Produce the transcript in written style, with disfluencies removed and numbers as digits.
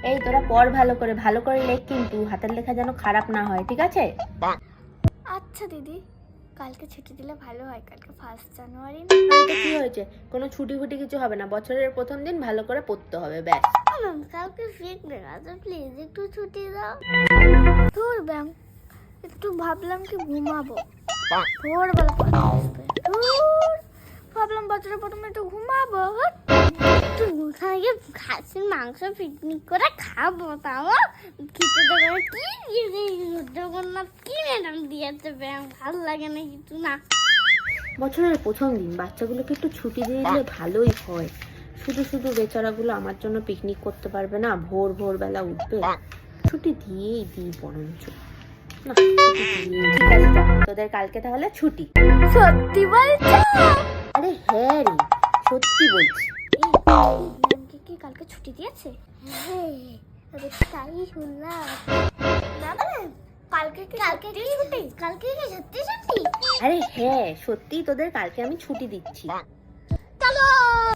এই তোরা পড় ভালো করে লেখ, কিন্তু হাতের লেখা যেন খারাপ না হয়, ঠিক আছে? আচ্ছা দিদি, কালকে ছুটি দিলে ভালো হয়, কালকে 1 জানুয়ারি না? তো কি হয়েছে, কোনো ছুটি ফুটি কিছু হবে না, বছরের প্রথম দিন ভালো করে পড়তে হবে, ব্যাস। ম্যাম কালকে পিকনিক আছে, প্লিজ একটু ছুটি দাও। ধুর ম্যাম, একটু ভাবলাম কি ঘুমাবো, ভোরবেলা পড়া আসবে। ধুর, ভাবলাম বছরের প্রথমে একটু ঘুমাবো, একটু ওখানে গিয়ে খাসির মাংস পিকনিক করে খাবো। তাও খেতে দেবে কি দিয়েছে জগন্নাথ, কি ম্যাডাম দিয়েছে ম্যাম, ভালো লাগে না কিছু না। বছরের প্রথম দিন বাচ্চাগুলোকে একটু ছুটি দিয়ে দিলে ভালোই হয়। শুধু শুধু বেচারাগুলো আমার জন্য পিকনিক করতে পারবে না, ভোরবেলা উঠবে। ছুটি দিয়েই দিই বরঞ্চ। না, ছুটি দিয়েই। ঠিক আছে, যা, তোদের কালকে তাহলে ছুটি। সত্যি বলছো? আরে হ্যাঁ রে, সত্যি বলছি। ম্যামকে কি কালকে ছুটি দিয়েছে? হ্যাঁ, তাই শুনলাম। কালকে কি ছুটি? কালকে কি সত্যি ছুটি? আরে হ্যাঁ, সত্যি তোদের কালকে আমি ছুটি দিচ্ছি। চলো।